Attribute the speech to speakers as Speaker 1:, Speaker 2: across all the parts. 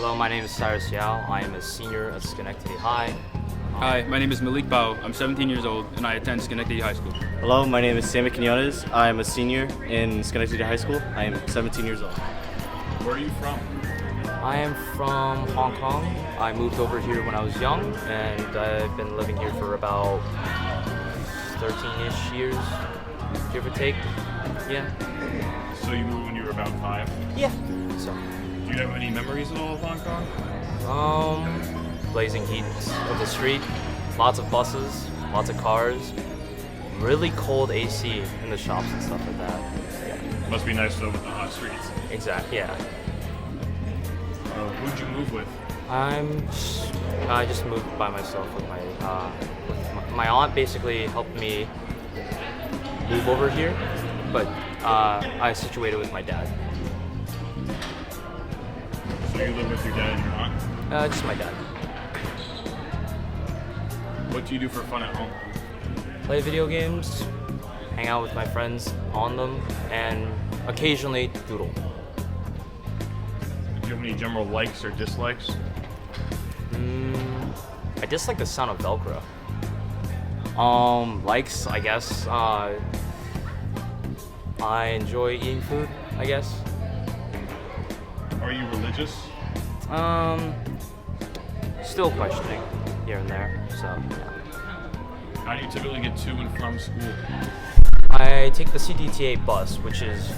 Speaker 1: Hello, my name is Cyrus Yao. I am a senior at Schenectady High.
Speaker 2: Hi, my name is Malik Bao. I'm 17 years old and I attend Schenectady High School.
Speaker 3: Hello, my name is Sammy Quinones. I am a senior in Schenectady High School. I am 17 years old.
Speaker 4: Where are you from?
Speaker 1: I am from Hong Kong. I moved over here when I was young, and I've been living here for about 13-ish years, give or take. Yeah.
Speaker 4: So you moved when you were about 5?
Speaker 1: Yeah. So,
Speaker 4: Do you have any memories at all of Hong Kong?
Speaker 1: blazing heat of the street, lots of buses, lots of cars, really cold AC in the shops and stuff like that. Yeah.
Speaker 4: Must be nice though with the hot streets.
Speaker 1: Exactly. Yeah.
Speaker 4: Who'd you move with?
Speaker 1: I just moved by myself with my aunt. Basically helped me move over here, but I situated with my dad.
Speaker 4: So you live with your dad and your aunt?
Speaker 1: Just my dad.
Speaker 4: What do you do for fun at home?
Speaker 1: Play video games, hang out with my friends on them, and occasionally doodle.
Speaker 4: Do you have any general likes or dislikes?
Speaker 1: I dislike the sound of Velcro. Likes, I guess. I enjoy eating food, I guess.
Speaker 4: Are you religious?
Speaker 1: Still questioning here and there, so yeah.
Speaker 4: How do you typically get to and from school?
Speaker 1: I take the CDTA bus, which is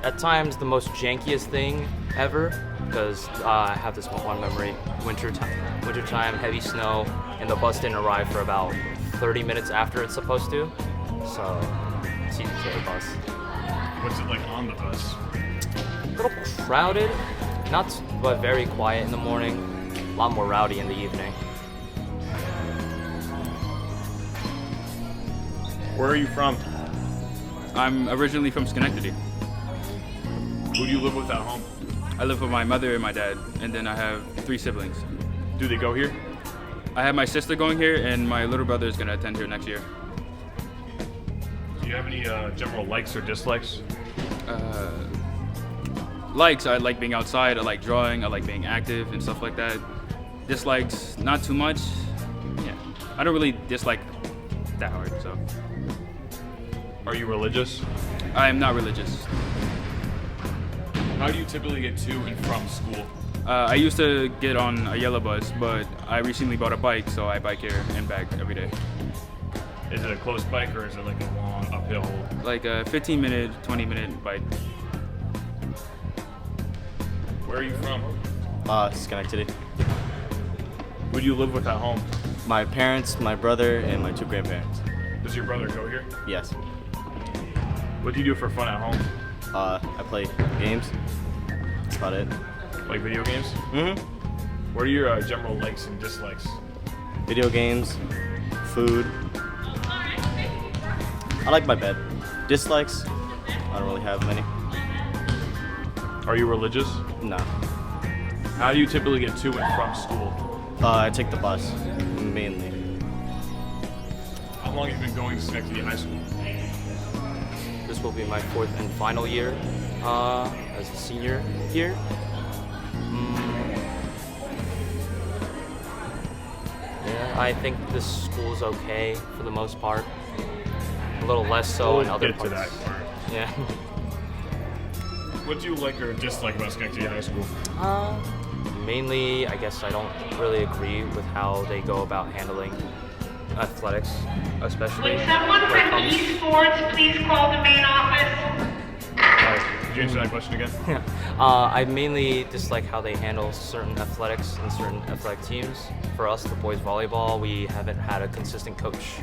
Speaker 1: at times the most jankiest thing ever, because I have this one memory. Wintertime, heavy snow, and the bus didn't arrive for about 30 minutes after it's supposed to. So, CDTA bus.
Speaker 4: What's it like on the bus?
Speaker 1: A little crowded, but very quiet in the morning. A lot more rowdy in the evening.
Speaker 4: Where are you from?
Speaker 2: I'm originally from Schenectady.
Speaker 4: Who do you live with at home?
Speaker 2: I live with my mother and my dad, and then I have 3 siblings.
Speaker 4: Do they go here?
Speaker 2: I have my sister going here, and my little brother is going to attend here next year.
Speaker 4: Do you have any general likes or dislikes?
Speaker 2: Likes, I like being outside, I like drawing, I like being active and stuff like that. Dislikes, not too much. Yeah, I don't really dislike that hard, so.
Speaker 4: Are you religious?
Speaker 2: I am not religious.
Speaker 4: How do you typically get to and from school?
Speaker 2: I used to get on a yellow bus, but I recently bought a bike, so I bike here and back every day.
Speaker 4: Is it a close bike or is it like a long uphill?
Speaker 2: Like a 15-minute, 20-minute bike.
Speaker 4: Where are you from?
Speaker 3: Schenectady.
Speaker 4: Who do you live with at home?
Speaker 3: My parents, my brother, and my 2 grandparents.
Speaker 4: Does your brother go here?
Speaker 3: Yes.
Speaker 4: What do you do for fun at home?
Speaker 3: I play games. That's about it.
Speaker 4: Like video games?
Speaker 3: Mm-hmm.
Speaker 4: What are your general likes and dislikes?
Speaker 3: Video games, food. I like my bed. Dislikes? I don't really have many.
Speaker 4: Are you religious?
Speaker 3: No.
Speaker 4: How do you typically get to and from school?
Speaker 3: I take the bus, mainly.
Speaker 4: How long have you been going to Schenectady High School?
Speaker 1: This will be my 4th and final year as a senior here. Yeah, I think this school is okay for the most part. A little less so in other
Speaker 4: get
Speaker 1: parts.
Speaker 4: to that part.
Speaker 1: Yeah.
Speaker 4: What do you like or dislike about Schenectady High School?
Speaker 1: Mainly, I guess I don't really agree with how they go about handling athletics, especially.
Speaker 5: Would someone
Speaker 1: when it
Speaker 5: from
Speaker 1: comes-
Speaker 5: esports please call the main office?
Speaker 4: Could you answer that question again?
Speaker 1: I mainly dislike how they handle certain athletics and certain athletic teams. For us, the boys volleyball, we haven't had a consistent coach.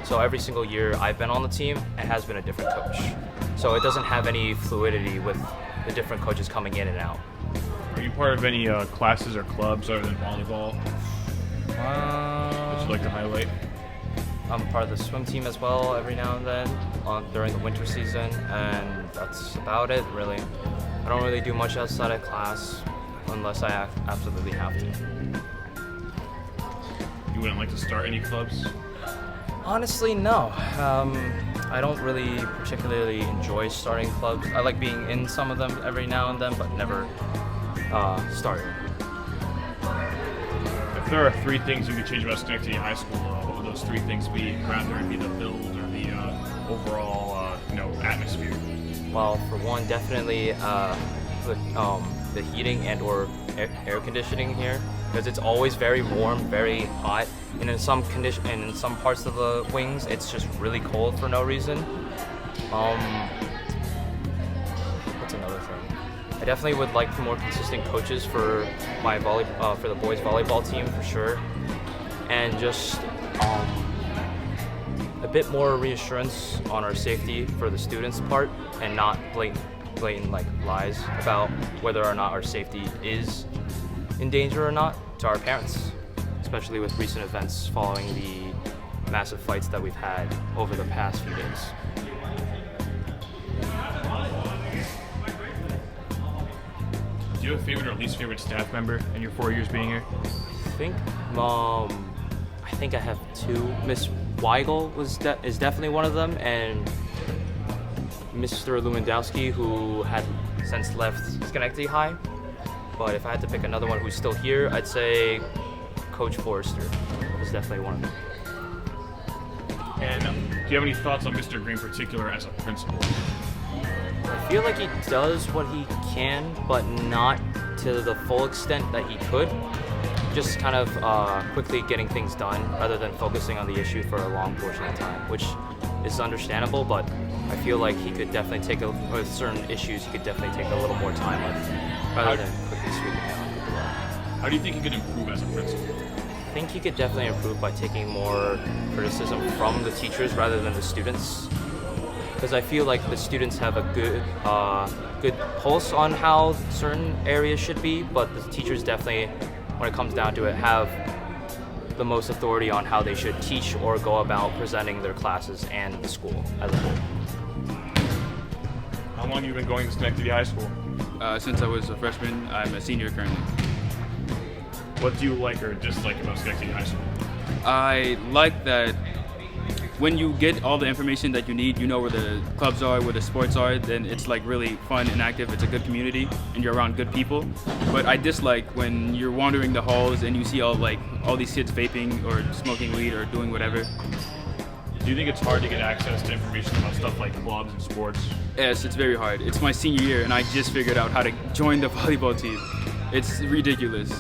Speaker 1: So every single year I've been on the team, it has been a different coach. So it doesn't have any fluidity with the different coaches coming in and out.
Speaker 4: Are you part of any classes or clubs other than volleyball that you'd like to highlight?
Speaker 1: I'm part of the swim team as well every now and then during the winter season, and that's about it really. I don't really do much outside of class unless I absolutely have to.
Speaker 4: You wouldn't like to start any clubs?
Speaker 1: Honestly, no. I don't really particularly enjoy starting clubs. I like being in some of them every now and then, but never starting.
Speaker 4: If there are three things you could change about Schenectady High School, what would those three things be? Rather it be the build or the overall, atmosphere.
Speaker 1: Well, for one, definitely the heating and or air conditioning here, because it's always very warm, very hot, and in some parts of the wings, it's just really cold for no reason. What's another thing? I definitely would like more consistent coaches for my for the boys volleyball team for sure, and just a bit more reassurance on our safety for the students' part, and not blatant like lies about whether or not our safety is in danger or not to our parents, especially with recent events following the massive fights that we've had over the past few days.
Speaker 4: Do you have a favorite or least favorite staff member in your 4 years being here?
Speaker 1: I think I have two. Miss Weigel is definitely one of them, and Mr. Lewandowski, who had since left Schenectady High. But if I had to pick another one who's still here, I'd say Coach Forrester is definitely one of them.
Speaker 4: And do you have any thoughts on Mr. Green in particular as a principal?
Speaker 1: I feel like he does what he can, but not to the full extent that he could. Just kind of quickly getting things done rather than focusing on the issue for a long portion of time, which is understandable, but I feel like he could definitely with certain issues, he could definitely take a little more time with, rather than quickly sweeping it on.
Speaker 4: How do you think he could improve as a principal?
Speaker 1: I think he could definitely improve by taking more criticism from the teachers rather than the students, because I feel like the students have a good pulse on how certain areas should be, but the teachers definitely, when it comes down to it, have the most authority on how they should teach or go about presenting their classes and the school as a whole.
Speaker 4: How long have you been going to Schenectady High School?
Speaker 2: Since I was a freshman, I'm a senior currently.
Speaker 4: What do you like or dislike about Schenectady High School?
Speaker 2: I like that when you get all the information that you need, you know where the clubs are, where the sports are, then it's like really fun and active. It's a good community and you're around good people. But I dislike when you're wandering the halls and you see all these kids vaping or smoking weed or doing whatever.
Speaker 4: Do you think it's hard to get access to information about stuff like clubs and sports?
Speaker 2: Yes, it's very hard. It's my senior year and I just figured out how to join the volleyball team. It's ridiculous.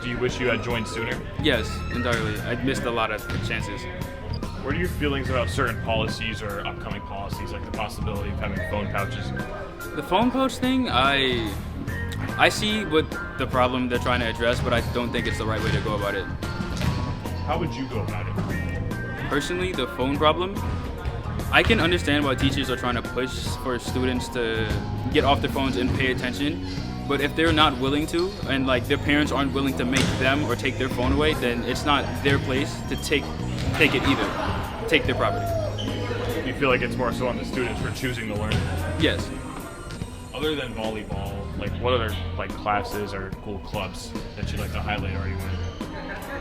Speaker 4: Do you wish you had joined sooner?
Speaker 2: Yes, entirely. I missed a lot of chances.
Speaker 4: What are your feelings about certain policies or upcoming policies, like the possibility of having phone pouches?
Speaker 2: The phone pouch thing, I see what the problem they're trying to address, but I don't think it's the right way to go about it.
Speaker 4: How would you go about it?
Speaker 2: Personally, the phone problem, I can understand why teachers are trying to push for students to get off their phones and pay attention, but if they're not willing to, and their parents aren't willing to make them or take their phone away, then it's not their place to take it either. Take their property.
Speaker 4: Do you feel like it's more so on the students for choosing to learn?
Speaker 2: Yes.
Speaker 4: Other than volleyball, what other classes or cool clubs that you'd like to highlight are you in?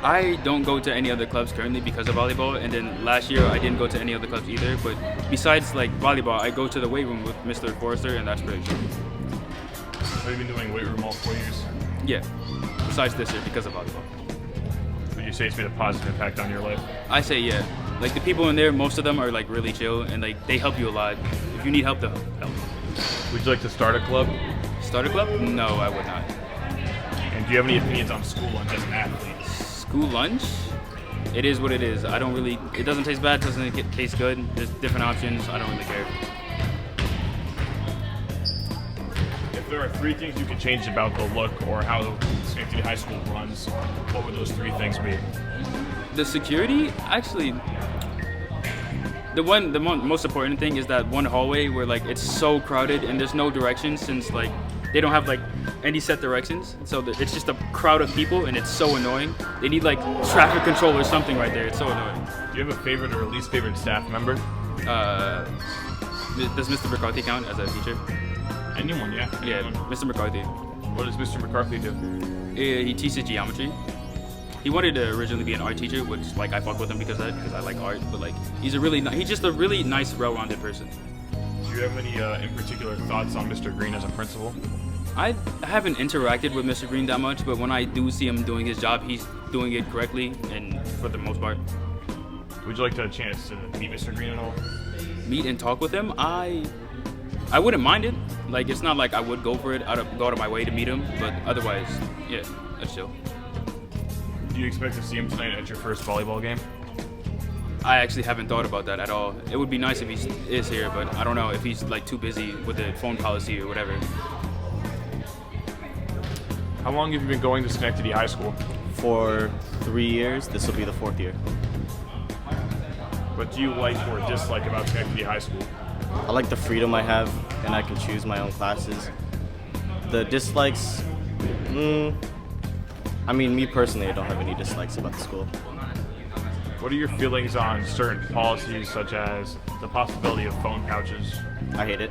Speaker 2: I don't go to any other clubs currently because of volleyball, and then last year I didn't go to any other clubs either, but besides volleyball, I go to the weight room with Mr. Forrester, and that's pretty cool.
Speaker 4: Have you been doing weight room all 4 years?
Speaker 2: Yeah, besides this year because of volleyball.
Speaker 4: Would you say it's made a positive impact on your life?
Speaker 2: I say yeah. The people in there, most of them are really chill, and they help you a lot. If you need help, they'll help.
Speaker 4: Would you like to start a club?
Speaker 2: Start a club? No, I would not.
Speaker 4: And do you have any opinions on school lunch as an athlete?
Speaker 2: School lunch? It is what it is. It doesn't taste bad, it doesn't taste good. There's different options. I don't really care.
Speaker 4: If there are three things you could change about the look or how Schenectady High School runs, what would those three things be?
Speaker 2: The security, actually, the most important thing is that one hallway where it's so crowded and there's no directions, since they don't have any set directions, so it's just a crowd of people and it's so annoying. They need traffic control or something right there. It's so annoying.
Speaker 4: Do you have a favorite or least favorite staff member?
Speaker 2: Does Mr. McCarthy count as a teacher?
Speaker 4: Anyone, yeah.
Speaker 2: Yeah, Mr. McCarthy.
Speaker 4: What does Mr. McCarthy do?
Speaker 2: He teaches geometry. He wanted to originally be an art teacher, which I fuck with him because I like art. But he's just a really nice, well-rounded person.
Speaker 4: Do you have any in particular thoughts on Mr. Green as a principal?
Speaker 2: I haven't interacted with Mr. Green that much, but when I do see him doing his job, he's doing it correctly and for the most part.
Speaker 4: Would you like to have a chance to meet Mr. Green at all?
Speaker 2: Meet and talk with him, I wouldn't mind it. Like, it's not like I would go for it, go out of my way to meet him, but otherwise, yeah, that's chill.
Speaker 4: Do you expect to see him tonight at your first volleyball game?
Speaker 2: I actually haven't thought about that at all. It would be nice if he is here, but I don't know if he's like too busy with the phone policy or whatever.
Speaker 4: How long have you been going to Schenectady High School?
Speaker 3: For 3 years, this will be the 4th year.
Speaker 4: What do you like or dislike about Schenectady High School?
Speaker 3: I like the freedom I have, and I can choose my own classes. The dislikes, I mean, me personally, I don't have any dislikes about the school.
Speaker 4: What are your feelings on certain policies, such as the possibility of phone couches?
Speaker 3: I hate it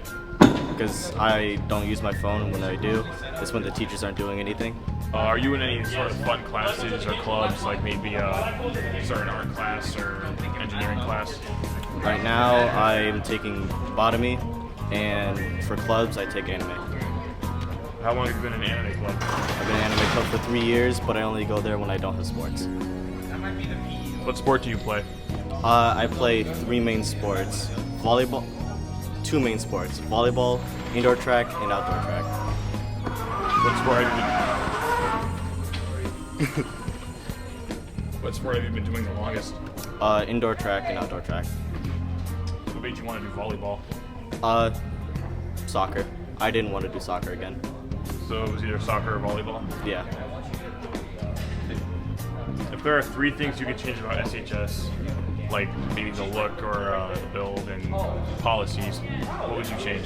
Speaker 3: because I don't use my phone. When I do, it's when the teachers aren't doing anything.
Speaker 4: Are you in any sort of fun classes or clubs, like maybe a certain art class or engineering class?
Speaker 3: Right now, I'm taking botany, and for clubs, I take anime.
Speaker 4: How long have you been in an anime club?
Speaker 3: I've been in an anime club for 3 years, but I only go there when I don't have sports.
Speaker 4: What sport do you play?
Speaker 3: I play 3 main sports. Volleyball, 2 main sports. Volleyball, indoor track, and outdoor track.
Speaker 4: What sport have you been doing the longest?
Speaker 3: Indoor track and outdoor track.
Speaker 4: What made you want to do volleyball?
Speaker 3: Soccer. I didn't want to do soccer again.
Speaker 4: So it was either soccer or volleyball?
Speaker 3: Yeah.
Speaker 4: If there are 3 things you could change about SHS, like maybe the look or the build and policies, what would you change?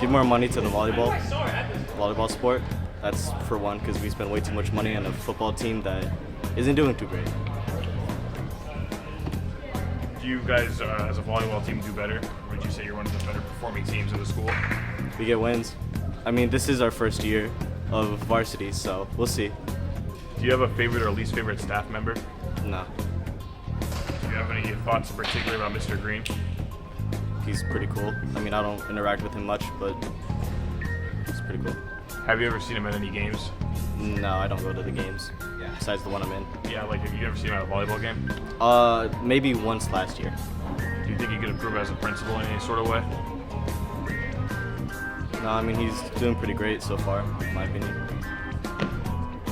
Speaker 3: Give more money to the volleyball sport. That's for one, because we spend way too much money on a football team that isn't doing too great.
Speaker 4: Do you guys, as a volleyball team, do better? Or would you say you're one of the better performing teams in the school?
Speaker 3: We get wins. I mean, this is our first year of varsity, so we'll see.
Speaker 4: Do you have a favorite or least favorite staff member?
Speaker 3: No,
Speaker 4: Do you have any thoughts in particular about Mr. Green?
Speaker 3: he's pretty cool. I mean, I don't interact with him much, but he's pretty cool.
Speaker 4: Have you ever seen him at any games?
Speaker 3: No, I don't go to the games, besides the one I'm in.
Speaker 4: Yeah, like have you ever seen him at a volleyball game?
Speaker 3: Maybe once last year.
Speaker 4: Do you think he could improve as a principal in any sort of way?
Speaker 3: No, I mean, he's doing pretty great so far, in my opinion.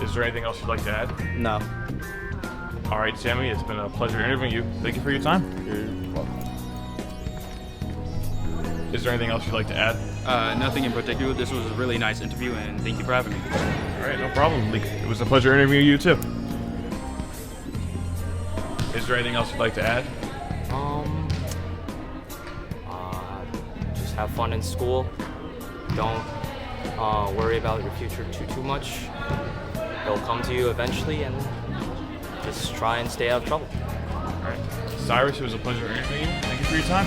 Speaker 4: Is there anything else you'd like to add?
Speaker 3: No.
Speaker 4: All right, Sammy, it's been a pleasure interviewing you. Thank you for your time.
Speaker 3: You're welcome.
Speaker 4: Is there anything else you'd like to add?
Speaker 2: Nothing in particular. This was a really nice interview, and thank you for having me.
Speaker 4: All right, no problem. It was a pleasure interviewing you too. Is there anything else you'd like to add?
Speaker 1: Just have fun in school. Don't worry about your future too much. It'll come to you eventually, and just try and stay out of trouble.
Speaker 4: All right. Cyrus, it was a pleasure interviewing you. Thank you for your time.